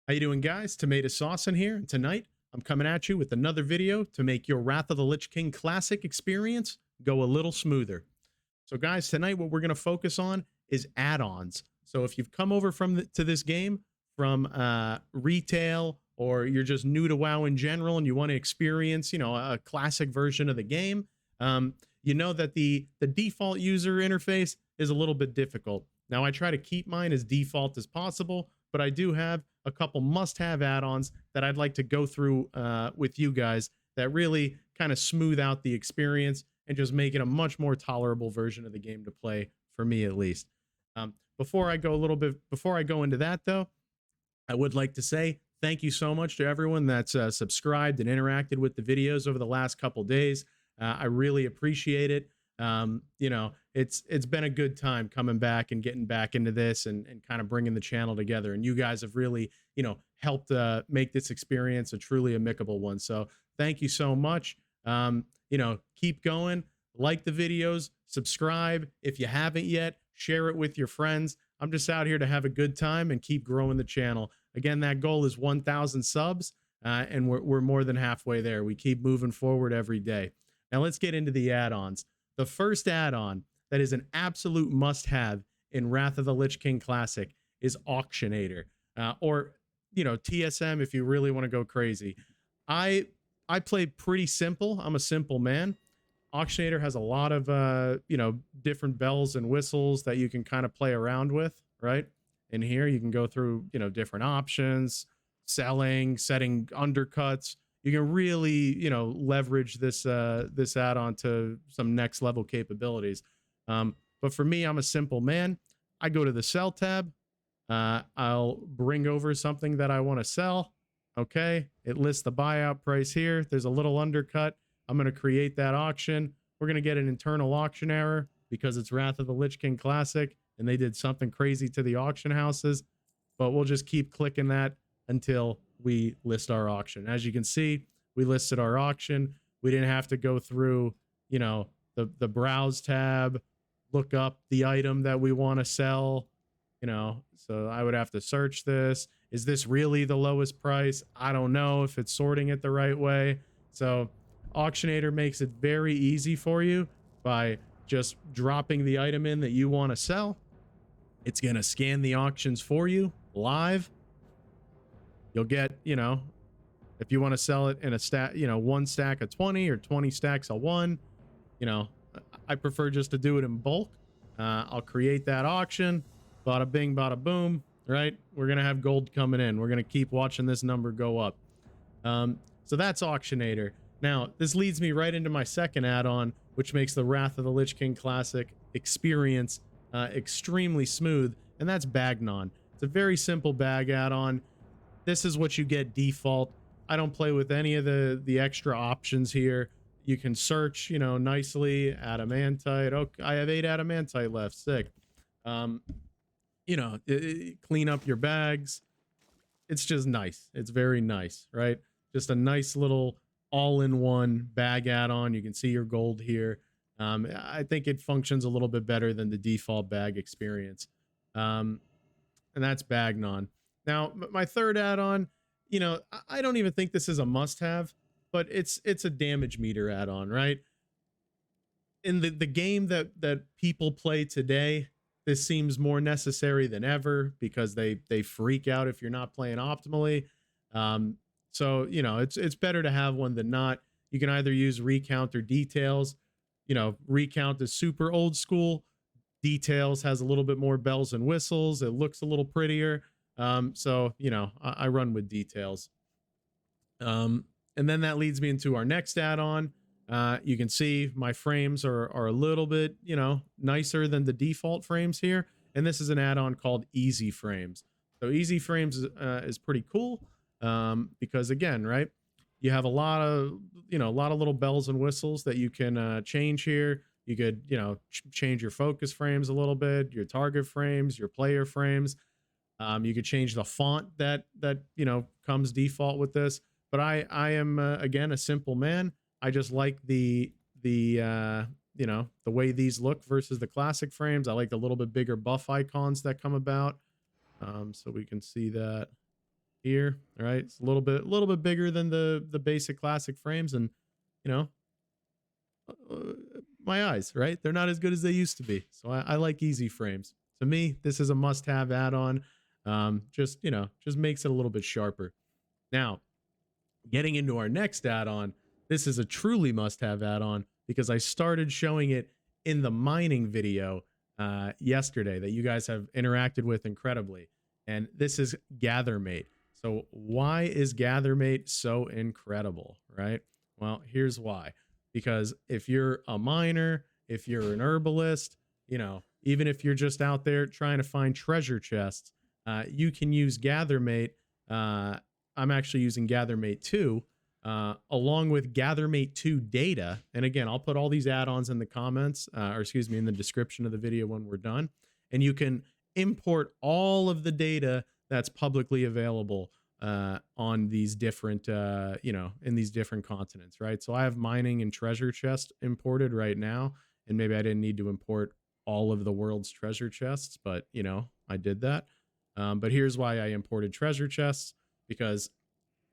How you doing, guys? Tomato Sauce in here, and tonight I'm coming at you with another video to make your Wrath of the Lich King Classic experience go a little smoother. So guys, tonight what we're going to focus on is add-ons. So if you've come over to this game from retail, or you're just new to WoW in general and you want to experience, a classic version of the game, you know that the default user interface is a little bit difficult. Now, I try to keep mine as default as possible, but I do have a couple must-have add-ons that I'd like to go through with you guys that really kind of smooth out the experience and just make it a much more tolerable version of the game to play, for me at least. Before I go into that though, I would like to say thank you so much to everyone that's subscribed and interacted with the videos over the last couple days. I really appreciate it. It's been a good time coming back and getting back into this and kind of bringing the channel together. And you guys have really, helped make this experience a truly amicable one. So thank you so much. Keep going, like the videos, subscribe. If you haven't yet, share it with your friends. I'm just out here to have a good time and keep growing the channel. Again, that goal is 1,000 subs, and we're more than halfway there. We keep moving forward every day. Now let's get into the add-ons. The first add-on that is an absolute must-have in Wrath of the Lich King Classic is Auctionator, or TSM if you really want to go crazy. I play pretty simple. I'm a simple man. Auctionator has a lot of different bells and whistles that you can kind of play around with, right? In here you can go through different options, selling, setting undercuts. You can really leverage this this add-on to some next level capabilities. But for me, I'm a simple man. I go to the sell tab. I'll bring over something that I want to sell. Okay, it lists the buyout price here. There's a little undercut. I'm going to create that auction. We're going to get an internal auction error because it's Wrath of the Lich King Classic and they did something crazy to the auction houses. But we'll just keep clicking that until we list our auction. As you can see, we listed our auction. We didn't have to go through, the browse tab, look up the item that we want to sell, so I would have to search this. Is this really the lowest price? I don't know if it's sorting it the right way. So Auctionator makes it very easy for you by just dropping the item in that you want to sell. It's going to scan the auctions for you live. You'll get, if you want to sell it in a stack, one stack of 20 or 20 stacks of one, I prefer just to do it in bulk. I'll create that auction. Bada bing, bada boom, right? We're going to have gold coming in. We're going to keep watching this number go up. So that's Auctionator. Now, this leads me right into my second add-on, which makes the Wrath of the Lich King Classic experience extremely smooth, and that's Bagnon. It's a very simple bag add-on. This is what you get default. I don't play with any of the extra options here. You can search, nicely. Adamantite. Okay, I have 8 adamantite left. Sick. Clean up your bags. It's just nice. It's very nice, right? Just a nice little all-in-one bag add-on. You can see your gold here. I think it functions a little bit better than the default bag experience. And that's Bagnon. Now, my third add-on, I don't even think this is a must-have, but it's a damage meter add-on, right? In the game that people play today, this seems more necessary than ever because they freak out if you're not playing optimally. So, it's better to have one than not. You can either use recount or details. Recount is super old school. Details has a little bit more bells and whistles. It looks a little prettier. So, I run with details. And then that leads me into our next add-on. You can see my frames are a little bit, nicer than the default frames here. And this is an add-on called Easy Frames. So Easy Frames is pretty cool because, again, right, you have a lot of little bells and whistles that you can change here. You could, change your focus frames a little bit, your target frames, your player frames. You could change the font that comes default with this. But I am again a simple man. I just like the way these look versus the classic frames. I like the little bit bigger buff icons that come about. So we can see that. here, right? It's a little bit bigger than the basic classic frames, and you know, uh, my eyes, right? They're not as good as they used to be. So I like easy frames. To me, this is a must-have add-on. Just just makes it a little bit sharper. Now, getting into our next add-on, this is a truly must-have add-on because I started showing it in the mining video yesterday that you guys have interacted with incredibly, and this is Gathermate. So why is Gathermate so incredible, right? Well, here's why. Because if you're a miner, if you're an herbalist, even if you're just out there trying to find treasure chests, you can use Gathermate. I'm actually using Gathermate 2 along with Gathermate 2 data. And again, I'll put all these add-ons in the comments, or excuse me, in the description of the video when we're done. And you can import all of the data that's publicly available on these different, in these different continents, right? So I have mining and treasure chest imported right now. And maybe I didn't need to import all of the world's treasure chests, but, I did that. But here's why I imported treasure chests, because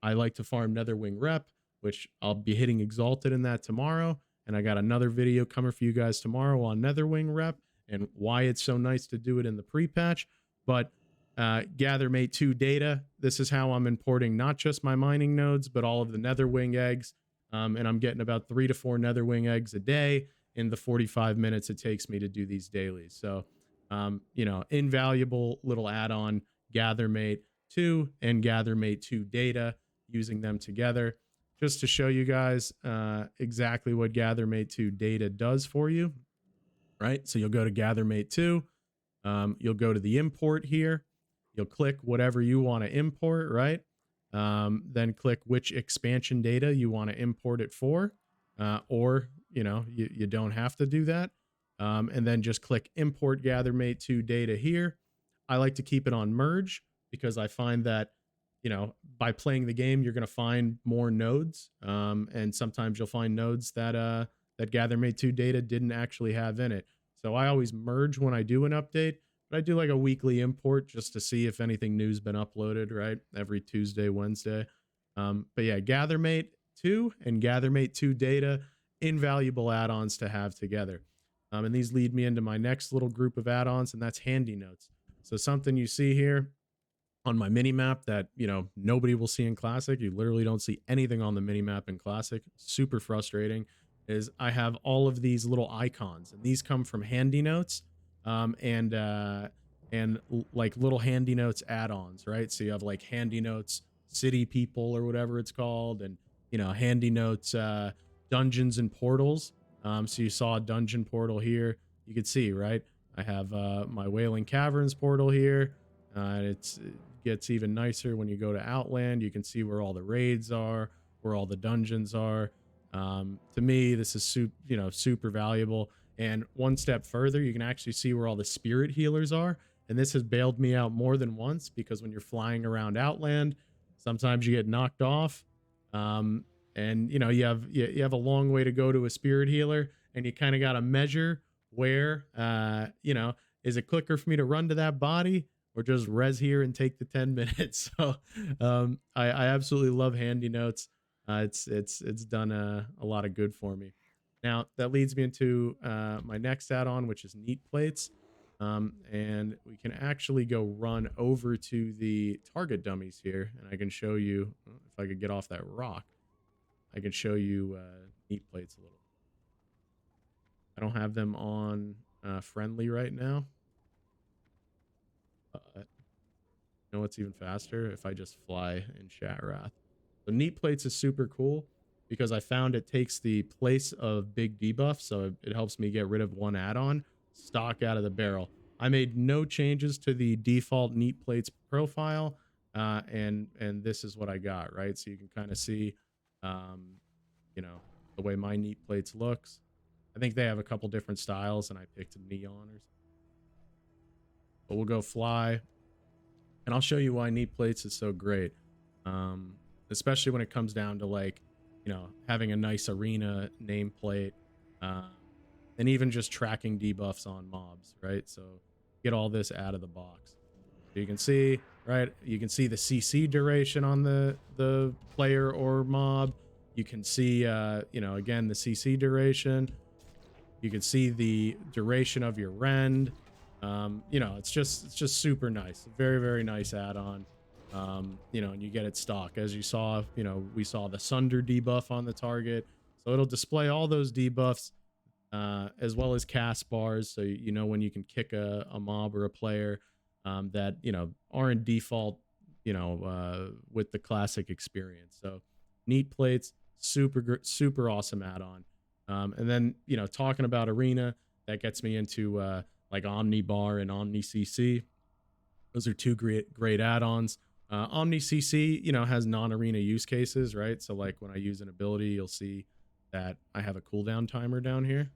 I like to farm Netherwing Rep, which I'll be hitting Exalted in that tomorrow. And I got another video coming for you guys tomorrow on Netherwing Rep and why it's so nice to do it in the pre-patch. But Gathermate 2 data, this is how I'm importing not just my mining nodes, but all of the Netherwing eggs. And I'm getting about 3 to 4 Netherwing eggs a day in the 45 minutes it takes me to do these dailies. So, invaluable little add-on, Gathermate 2 and Gathermate 2 data, using them together just to show you guys exactly what Gathermate 2 data does for you, right? So you'll go to Gathermate 2, you'll go to the import here, you'll click whatever you want to import, right? Then click which expansion data you want to import it for, or you don't have to do that, and then just click import Gathermate 2 data here. I like to keep it on merge because I find that by playing the game, you're going to find more nodes. And sometimes you'll find nodes that Gathermate 2 data didn't actually have in it. So I always merge when I do an update, but I do like a weekly import just to see if anything new's been uploaded, right? Every Tuesday, Wednesday. But yeah, Gathermate 2 and Gathermate 2 data, invaluable add-ons to have together. And these lead me into my next little group of add-ons, and that's handy notes. So something you see here on my mini map that nobody will see in Classic, you literally don't see anything on the mini map in Classic, super frustrating, is I have all of these little icons, and these come from handy notes, and like little handy notes add-ons, right? So you have like handy notes city people or whatever it's called, and handy notes dungeons and portals. So you saw a dungeon portal here, you could see, right? I have my Wailing Caverns portal here. It gets even nicer when you go to Outland. You can see where all the raids are, where all the dungeons are. To me, this is super valuable. And one step further, you can actually see where all the spirit healers are. And this has bailed me out more than once, because when you're flying around Outland, sometimes you get knocked off. And you have a long way to go to a spirit healer, and you kind of got to measure where, is it quicker for me to run to that body or just res here and take the 10 minutes? So I absolutely love handy notes. It's done a lot of good for me. Now that leads me into my next add-on, which is neat plates. And we can actually go run over to the target dummies here, and I can show you, if I could get off that rock, I can show you neat plates a little. I don't have them on friendly right now. You know what's even faster? If I just fly in chat wrath. So neat plates is super cool because I found it takes the place of big debuff, so it helps me get rid of one add-on stock out of the barrel. I made no changes to the default neat plates profile, and this is what I got, right? So you can kind of see, the way my neat plates looks. I think they have a couple different styles, and I picked neon or something. But we'll go fly, and I'll show you why neat plates is so great, especially when it comes down to like, having a nice arena nameplate, and even just tracking debuffs on mobs, right? So get all this out of the box. You can see, right? You can see the CC duration on the player or mob. You can see, you know, again, the CC duration. You can see the duration of your rend. You know, it's just super nice. Very, very nice add-on. You know, and you get it stock. As you saw, you know, we saw the Sunder debuff on the target. So it'll display all those debuffs, as well as cast bars. So, you know, when you can kick a mob or a player that, you know, are in default, you know, with the classic experience. So neat plates, super awesome add-on. And then, you know, talking about arena, that gets me into like Omni Bar and Omni CC. Those are two great add-ons. Omni CC, you know, has non-arena use cases, right? So like when I use an ability, you'll see that I have a cooldown timer down here.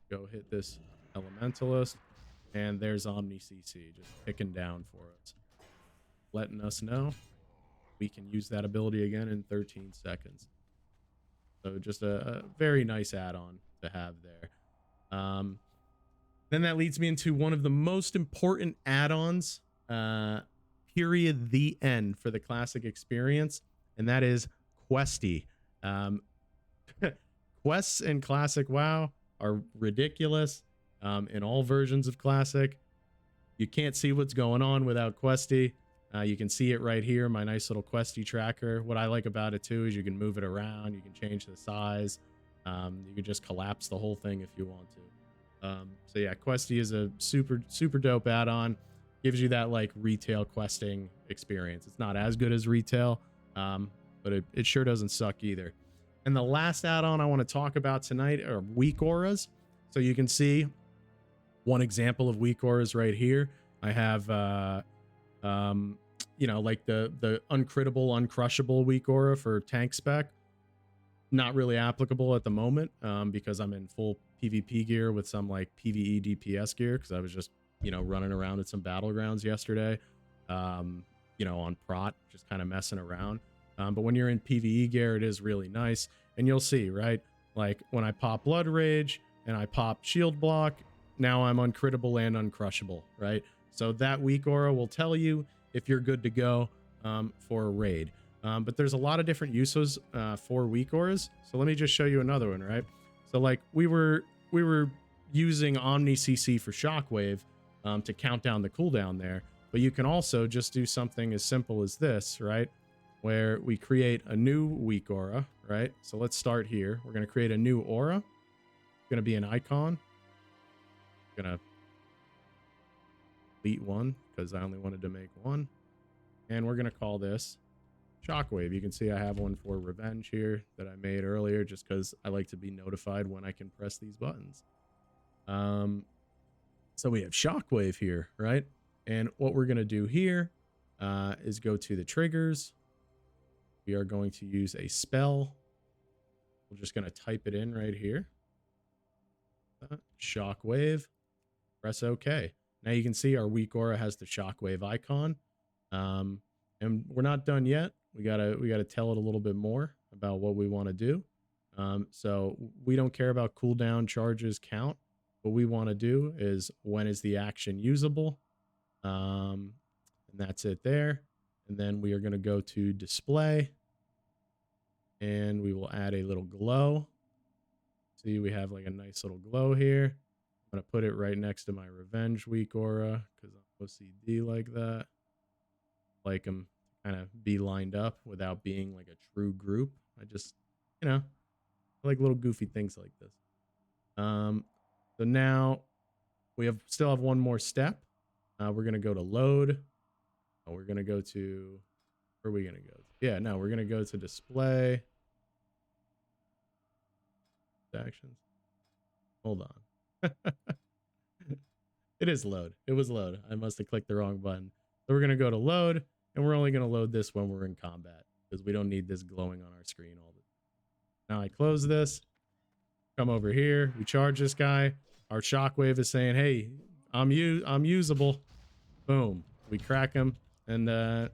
Go hit this Elementalist, and there's Omni CC just ticking down for us, letting us know we can use that ability again in 13 seconds. So just a very nice add-on to have there. Then that leads me into one of the most important add-ons, period, the end, for the classic experience, and that is Questi. Quests in classic WoW are ridiculous in all versions of classic. You can't see what's going on without Questi. You can see it right here, my nice little Questi tracker. What I like about it too is you can move it around, you can change the size, you can just collapse the whole thing if you want to. So yeah, Questi is a super dope add-on. Gives you that like retail questing experience. It's not as good as retail, but it sure doesn't suck either. And the last add-on I want to talk about tonight are weak auras. So you can see one example of weak auras right here. I have you know, like the uncrittable, uncrushable weak aura for tank spec. Not really applicable at the moment, because I'm in full PvP gear with some like PvE DPS gear, because I was just, you know, running around at some battlegrounds yesterday, you know, on prot, just kind of messing around. But when you're in PvE gear, it is really nice. And you'll see, right? Like when I pop Blood Rage and I pop Shield Block, now I'm uncrittable and uncrushable, right? So that weak aura will tell you if you're good to go for a raid. But there's a lot of different uses for weak auras. So let me just show you another one, right? So like we were using Omni CC for Shockwave to count down the cooldown there. But you can also just do something as simple as this, right? Where we create a new weak aura, right? So let's start here. We're going to create a new aura. It's going to be an icon. I'm going to delete one because I only wanted to make one. And we're going to call this Shockwave. You can see I have one for Revenge here that I made earlier just because I like to be notified when I can press these buttons. So we have Shockwave here, right? And what we're going to do here is go to the triggers. We are going to use a spell. We're just going to type it in right here. Shockwave. Press OK. Now you can see our weak aura has the Shockwave icon. And we're not done yet. We gotta tell it a little bit more about what we want to do. So we don't care about cooldown, charges, count. What we want to do is when is the action usable, and that's it there. And then we are going to go to display, and we will add a little glow. See, we have like a nice little glow here. I'm going to put it right next to my Revenge weak aura because I'm OCD like that. Like them kind of be lined up without being like a true group. I just, you know, I like little goofy things like this. So now we still have one more step. We're going to go to load. We're going to go to, where are we going to go? Yeah, no, we're going to go to display. Actions. Hold on. It is load. It was load. I must have clicked the wrong button. So we're going to go to load, and we're only going to load this when we're in combat because we don't need this glowing on our screen all the time. Now I close this, come over here, we charge this guy. Our Shockwave is saying, hey, I'm usable. Boom. We crack him, and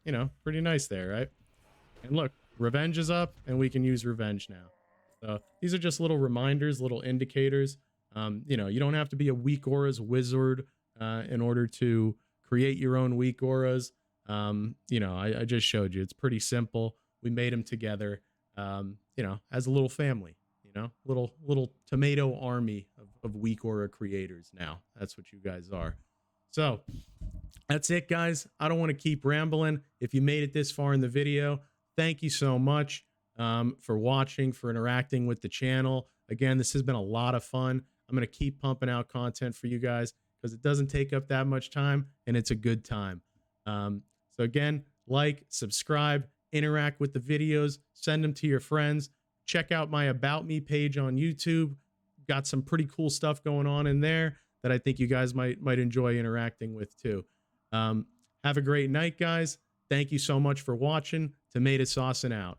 you know, pretty nice there, right? And look, Revenge is up, and we can use Revenge now. So these are just little reminders, little indicators. You know, you don't have to be a weak auras wizard in order to create your own weak auras. You know, I just showed you. It's pretty simple. We made them together, you know, as a little family, you know, little tomato army of weak aura creators now. That's what you guys are. So that's it, guys. I don't want to keep rambling. If you made it this far in the video, thank you so much for watching, for interacting with the channel. Again, this has been a lot of fun. I'm going to keep pumping out content for you guys because it doesn't take up that much time and it's a good time. So again, like, subscribe, interact with the videos, send them to your friends. Check out my About Me page on YouTube. Got some pretty cool stuff going on in there that I think you guys might enjoy interacting with too. Have a great night, guys. Thank you so much for watching. Tomato sauce and out.